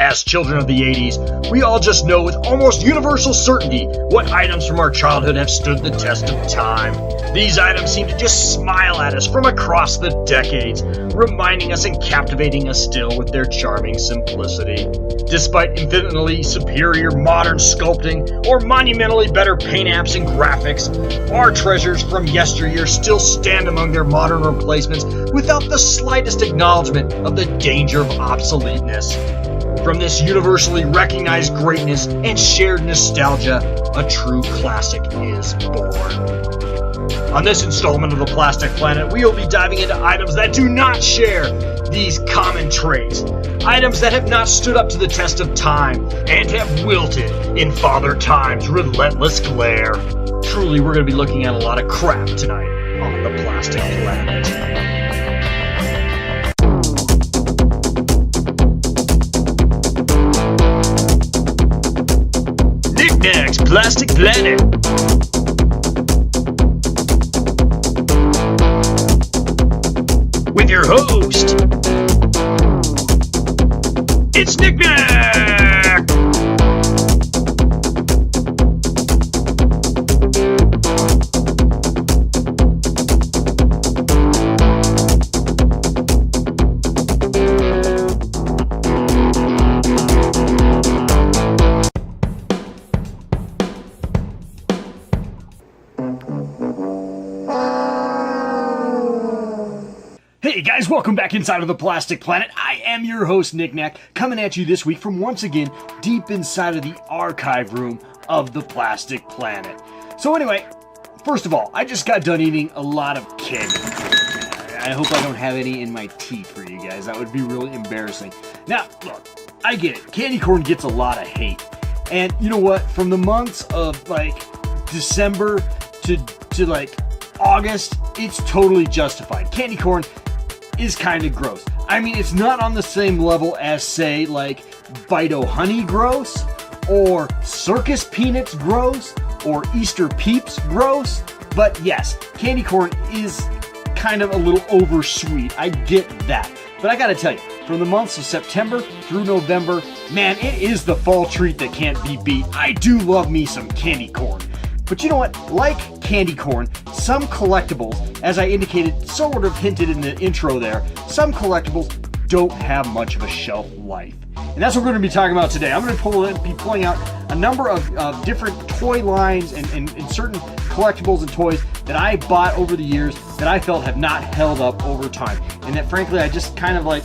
As children of the 80s, we all just know with almost universal certainty what items from our childhood have stood the test of time. These items seem to just smile at us from across the decades, reminding us and captivating us still with their charming simplicity. Despite infinitely superior modern sculpting or monumentally better paint apps and graphics, our treasures from yesteryear still stand among their modern replacements without the slightest acknowledgement of the danger of obsoleteness. From this universally recognized greatness and shared nostalgia, a true classic is born. On this installment of The Plastic Planet, we will be diving into items that do not share these common traits. Items that have not stood up to the test of time and have wilted in Father Time's relentless glare. Truly, we're going to be looking at a lot of crap tonight on The Plastic Planet. Knick-Knack's Plastic Planet. With your host, it's Knick-Knack! Hey guys, welcome back inside of the Plastic Planet. I am your host, Knick-Knack, coming at you this week from once again deep inside of the archive room of the Plastic Planet. So anyway, first of all, I just got done eating a lot of candy. I hope I don't have any in my teeth for you guys. That would be really embarrassing. Now, look, I get it. Candy corn gets a lot of hate. And you know what? From the months of like December to like August, it's totally justified. Candy corn is kind of gross. I mean, it's not on the same level as, say, like Vito Honey gross, or Circus Peanuts gross, or Easter Peeps gross, but yes, candy corn is kind of a little oversweet. I get that. But I gotta tell you, from the months of September through November, man, it is the fall treat that can't be beat. I do love me some candy corn. But you know what? Like candy corn, some collectibles, as I indicated, sort of hinted in the intro there, some collectibles don't have much of a shelf life. And that's what we're going to be talking about today. I'm going to be pulling out a number of different toy lines and certain collectibles and toys that I bought over the years that I felt have not held up over time. And that frankly, I just kind of like,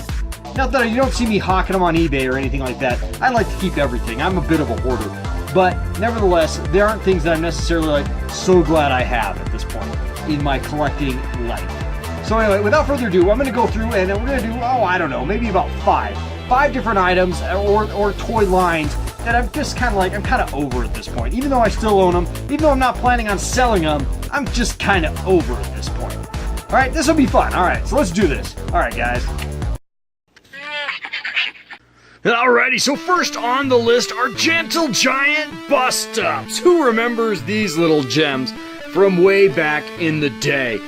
not that you don't see me hawking them on eBay or anything like that. I like to keep everything. I'm a bit of a hoarder. But nevertheless, there aren't things that I'm necessarily like so glad I have at this point in my collecting life. So anyway, without further ado, I'm going to go through and we're going to do, I don't know, maybe about five different items or toy lines that I'm just kind of like, I'm kind of over at this point. Even though I still own them, even though I'm not planning on selling them, I'm just kind of over at this point. All right, this will be fun. All right, so let's do this. All right, guys. Alrighty, so first on the list are Gentle Giant bust-ups. Who remembers these little gems from way back in the day?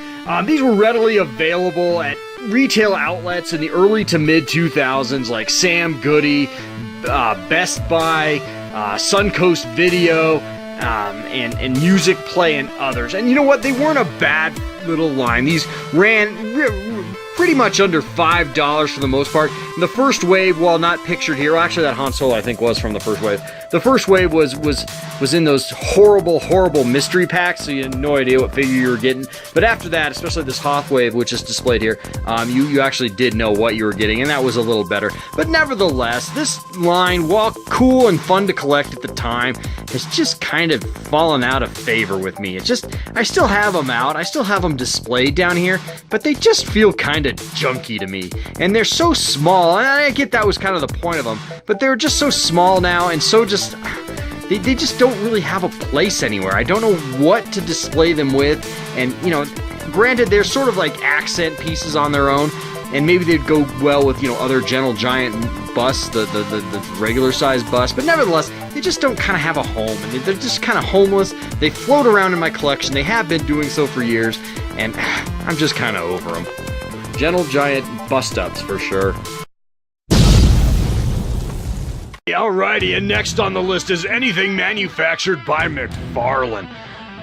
These were readily available at retail outlets in the early to mid-2000s like Sam Goody, Best Buy, Suncoast Video, and Music Play and others. And you know what? They weren't a bad little line. These ran pretty much under $5 for the most part. And the first wave, while not pictured here, actually that Han Solo I think was from the first wave. The first wave was in those horrible mystery packs, so you had no idea what figure you were getting. But after that, especially this Hoth wave, which is displayed here, you actually did know what you were getting, and that was a little better. But nevertheless, this line, while cool and fun to collect at the time, has just kind of fallen out of favor with me. It's just, I still have them out, I still have them displayed down here, but they just feel kind of junky to me. And they're so small, and I get that was kind of the point of them, but they're just so small now, and so just, they just don't really have a place anywhere. I don't know what to display them with, and you know, granted they're sort of like accent pieces on their own, and maybe they'd go well with, you know, other Gentle Giant busts, the regular size busts, but nevertheless, they just don't kind of have a home, and they're just kind of homeless. They float around in my collection, they have been doing so for years, and I'm just kind of over them. Gentle Giant bust-ups for sure. Alrighty, and next on the list is anything manufactured by McFarlane.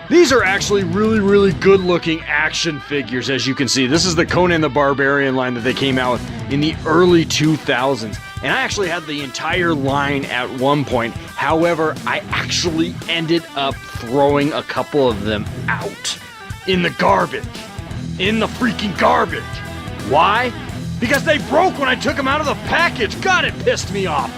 These are actually really good looking action figures, as you can see. This is the Conan the Barbarian line that they came out with in the early 2000s. And I actually had the entire line at one point. However, I actually ended up throwing a couple of them out in the garbage. In the freaking garbage. Why? Because they broke when I took them out of the package. God, it pissed me off.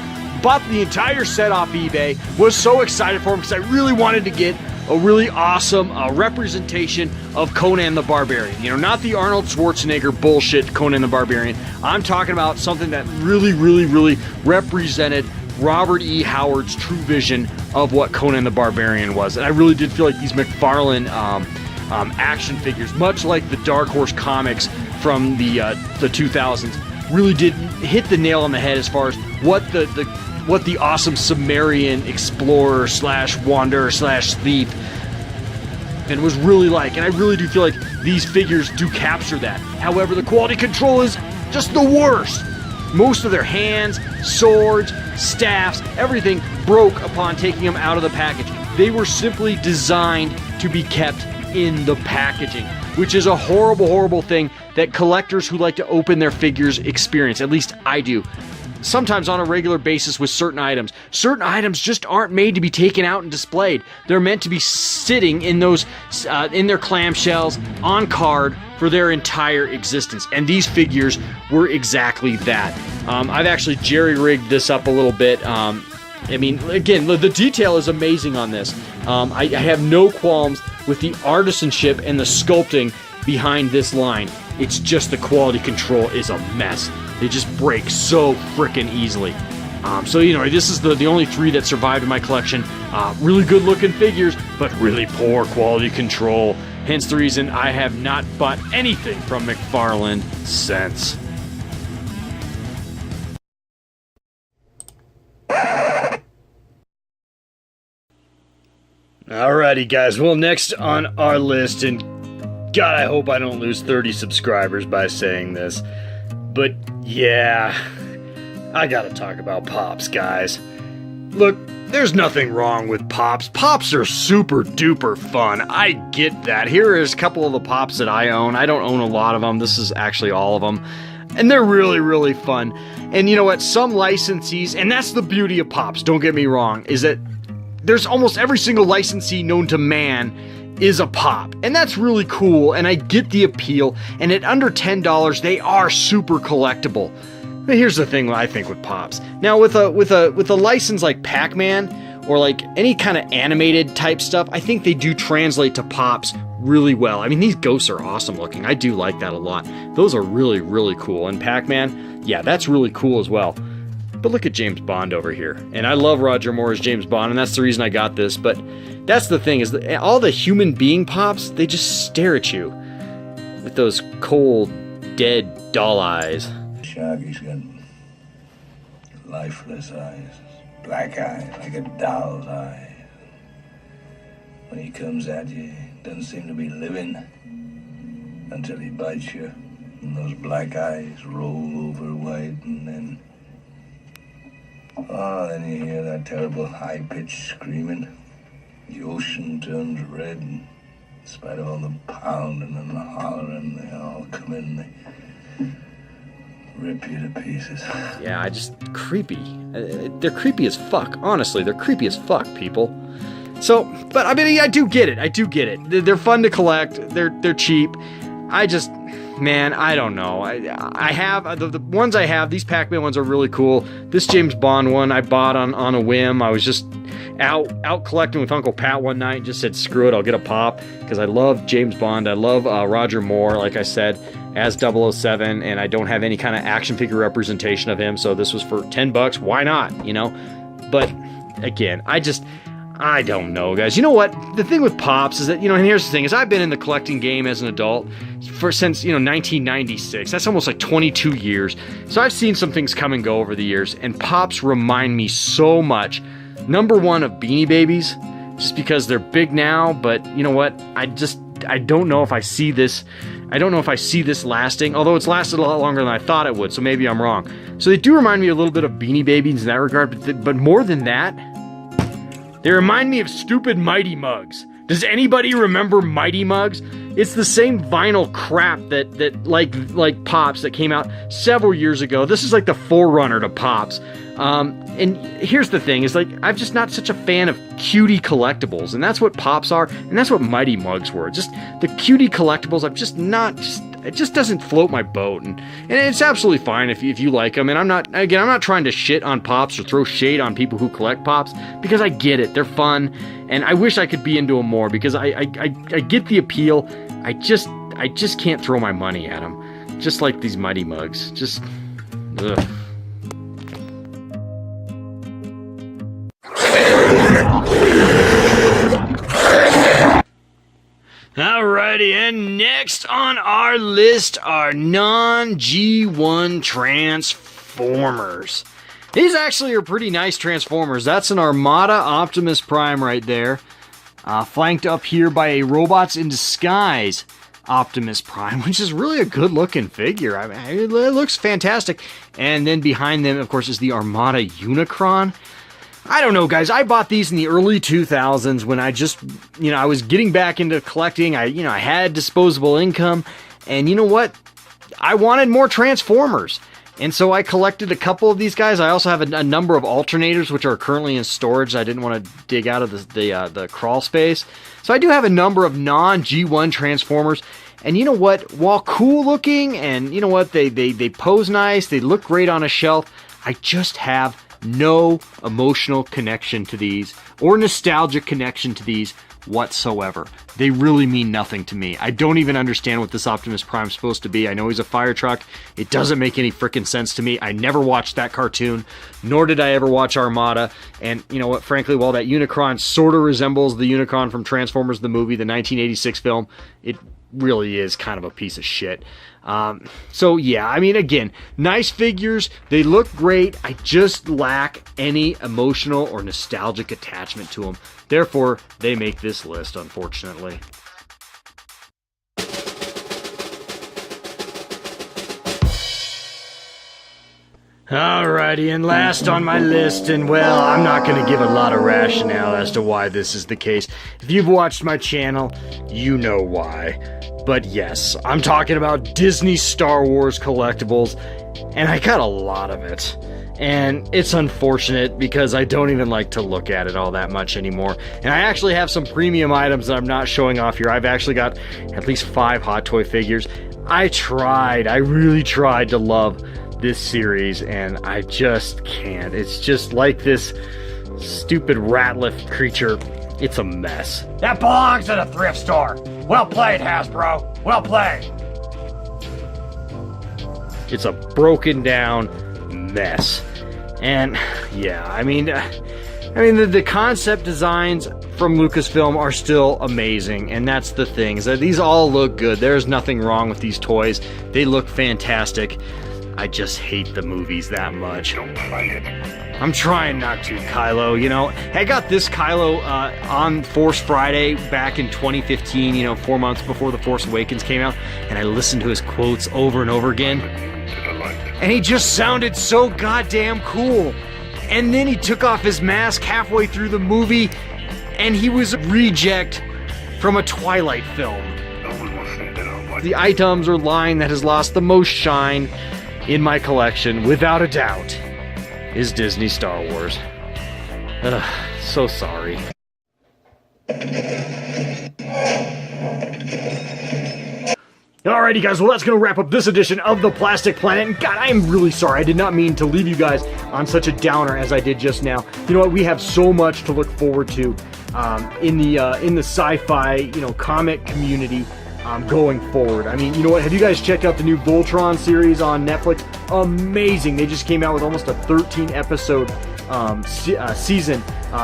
Bought the entire set off eBay. Was so excited for them because I really wanted to get a really awesome representation of Conan the Barbarian. You know, not the Arnold Schwarzenegger bullshit Conan the Barbarian. I'm talking about something that really represented Robert E. Howard's true vision of what Conan the Barbarian was. And I really did feel like these McFarlane action figures, much like the Dark Horse comics from the 2000s, really did hit the nail on the head as far as what the awesome Sumerian explorer slash wanderer slash thief and was really like. And I really do feel like these figures do capture that. However, the quality control is just the worst. Most of their hands, swords, staffs, everything broke upon taking them out of the package. They were simply designed to be kept in the packaging, which is a horrible thing that collectors who like to open their figures experience. At least I do. Sometimes on a regular basis with certain items. Certain items just aren't made to be taken out and displayed. They're meant to be sitting in those, in their clamshells, on card for their entire existence. And these figures were exactly that. I've actually jerry-rigged this up a little bit. I mean, again, the detail is amazing on this. I have no qualms with the artisanship and the sculpting behind this line. It's just the quality control is a mess. They just break so frickin' easily. So, you know, this is the only three that survived in my collection. Really good looking figures, but really poor quality control. Hence the reason I have not bought anything from McFarlane since. Alrighty, guys. Well, next on our list, and God, I hope I don't lose 30 subscribers by saying this, but yeah, I gotta talk about Pops, guys. Look, there's nothing wrong with Pops. Pops are super duper fun. I get that. Here is a couple of the Pops that I own. I don't own a lot of them. This is actually all of them. And they're really fun. And you know what? Some licensees, and that's the beauty of Pops, don't get me wrong, is that there's almost every single licensee known to man is a Pop, and that's really cool, and I get the appeal, and at under $10 they are super collectible. But here's the thing I think with Pops. Now with a license like Pac-Man or like any kind of animated type stuff, I think they do translate to Pops really well. I mean, these ghosts are awesome looking. I do like that a lot. Those are really cool. And Pac-Man, yeah, that's really cool as well. But look at James Bond over here. And I love Roger Moore as James Bond, and that's the reason I got this. But that's the thing, is that all the human being Pops, they just stare at you with those cold, dead doll eyes. Shaggy's got lifeless eyes, black eyes, like a doll's eyes. When he comes at you, he doesn't seem to be living until he bites you. And those black eyes roll over white, and then then you hear that terrible high-pitched screaming. The ocean turns red, and in spite of all the pounding and the hollering, they all come in and they rip you to pieces. Yeah, creepy. They're creepy as fuck. Honestly, they're creepy as fuck, people. So, but I mean, I do get it. They're fun to collect. They're cheap. Man, I don't know. I have the ones I have. These Pac-Man ones are really cool. This James Bond one I bought on a whim. I was just out collecting with Uncle Pat one night and just said, screw it, I'll get a Pop, because I love James Bond. I love Roger Moore, like I said, as 007, and I don't have any kind of action figure representation of him, so this was for $10. Why not, you know? But again, I don't know, guys. You know what? The thing with Pops is that, you know, and here's the thing, is I've been in the collecting game as an adult since, you know, 1996. That's almost like 22 years. So I've seen some things come and go over the years, and Pops remind me so much, number one, of Beanie Babies, just because they're big now, but you know what? I don't know if I see this. I don't know if I see this lasting, although it's lasted a lot longer than I thought it would, so maybe I'm wrong. So they do remind me a little bit of Beanie Babies in that regard, but more than that, they remind me of stupid Mighty Mugs. Does anybody remember Mighty Mugs? It's the same vinyl crap that like Pops that came out several years ago. This is like the forerunner to Pops. And here's the thing, is like, I'm just not such a fan of cutie collectibles, and that's what Pops are, and that's what Mighty Mugs were. Just the cutie collectibles, I'm just not, it just doesn't float my boat, and it's absolutely fine if you like them, and I'm not trying to shit on Pops or throw shade on people who collect Pops, because I get it, they're fun, and I wish I could be into them more, because I get the appeal. I just can't throw my money at them, just like these Mighty Mugs, just, ugh. Alrighty, and next on our list are non-G1 Transformers. These actually are pretty nice Transformers. That's an Armada Optimus Prime right there, flanked up here by a Robots in Disguise Optimus Prime, which is really a good-looking figure. I mean, it looks fantastic. And then behind them, of course, is the Armada Unicron. I don't know, guys. I bought these in the early 2000s when I just, I was getting back into collecting. I had disposable income, and you know what? I wanted more Transformers, and so I collected a couple of these guys. I also have a number of alternators, which are currently in storage. I didn't want to dig out of the crawl space, so I do have a number of non-G1 Transformers. And you know what? While cool looking, and you know what, they pose nice, they look great on a shelf. I just have no emotional connection to these or nostalgic connection to these whatsoever. They really mean nothing to me. I don't even understand what this Optimus Prime's supposed to be. I know he's a fire truck. It doesn't make any freaking sense to me. I never watched that cartoon, nor did I ever watch Armada. And you know what? Frankly, while that Unicron sort of resembles the Unicron from Transformers the movie, the 1986 film, it really is kind of a piece of shit. So yeah, I mean, again, nice figures, they look great. I just lack any emotional or nostalgic attachment to them. Therefore, they make this list, unfortunately. Alrighty, and last on my list, and well, I'm not going to give a lot of rationale as to why this is the case. If you've watched my channel, you know why. But yes, I'm talking about Disney Star Wars collectibles, and I got a lot of it. And it's unfortunate because I don't even like to look at it all that much anymore. And I actually have some premium items that I'm not showing off here. I've actually got at least 5 Hot Toy figures. I really tried to love this series, and I just can't. It's just like this stupid rat-lift creature. It's a mess. That belongs at a thrift store. Well played, Hasbro. Well played. It's a broken down mess. And yeah, I mean the concept designs from Lucasfilm are still amazing, and that's the thing, is that these all look good. There's nothing wrong with these toys. They look fantastic. I just hate the movies that much. Don't fight it. I'm trying not to, Kylo, I got this Kylo on Force Friday back in 2015, 4 months before The Force Awakens came out, and I listened to his quotes over and over again, and he just sounded so goddamn cool. And then he took off his mask halfway through the movie, and he was a reject from a Twilight film. The items or line that has lost the most shine in my collection, without a doubt, is Disney Star Wars. So sorry. Alrighty guys, well that's going to wrap up this edition of The Plastic Planet, and God, I am really sorry. I did not mean to leave you guys on such a downer as I did just now. You know what, we have so much to look forward to in the sci-fi, comic community going forward. I mean, you know what, have you guys checked out the new Voltron series on Netflix? Amazing. They just came out with almost a 13 episode season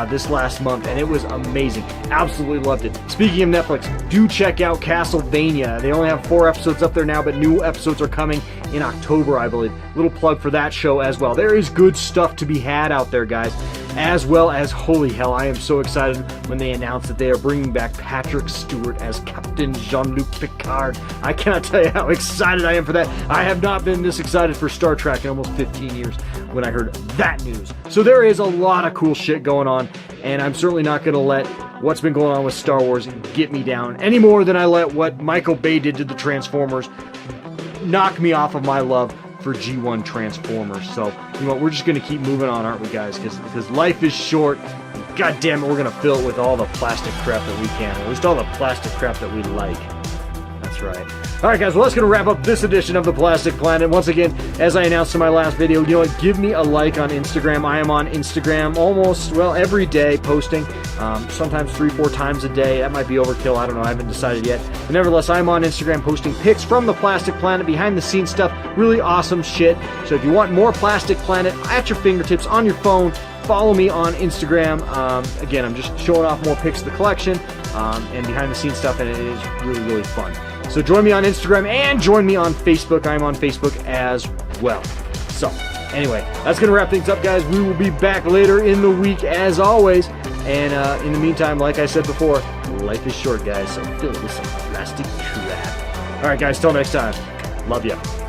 this last month, and it was amazing. Absolutely loved it. Speaking of Netflix, do check out Castlevania. They only have 4 episodes up there now, but new episodes are coming in October, I believe. Little plug for that show as well. There is good stuff to be had out there, guys. as well as, holy hell, I am so excited when they announced that they are bringing back Patrick Stewart as Captain Jean-Luc Picard. I cannot tell you how excited I am for that. I have not been this excited for Star Trek in almost 15 years when I heard that news. So there is a lot of cool shit going on, and I'm certainly not going to let what's been going on with Star Wars get me down any more than I let what Michael Bay did to the Transformers knock me off of my love for G1 Transformers. So, you know what, we're just going to keep moving on, aren't we, guys? Because life is short. God damn it, we're going to fill it with all the plastic crap that we can. At least all the plastic crap that we like. That's right. All right, guys, well, that's going to wrap up this edition of The Plastic Planet. Once again, as I announced in my last video, you know what, give me a like on Instagram. I am on Instagram almost, well, every day posting, sometimes 3-4 times a day. That might be overkill. I don't know. I haven't decided yet. But nevertheless, I'm on Instagram posting pics from The Plastic Planet, behind-the-scenes stuff, really awesome shit. So if you want more Plastic Planet at your fingertips, on your phone, follow me on Instagram. Again, I'm just showing off more pics of the collection and behind-the-scenes stuff, and it is really, really fun. So join me on Instagram and join me on Facebook. I'm on Facebook as well. So anyway, that's going to wrap things up, guys. We will be back later in the week as always. And in the meantime, like I said before, life is short, guys. So fill it with some plastic crap. All right, guys, till next time. Love ya.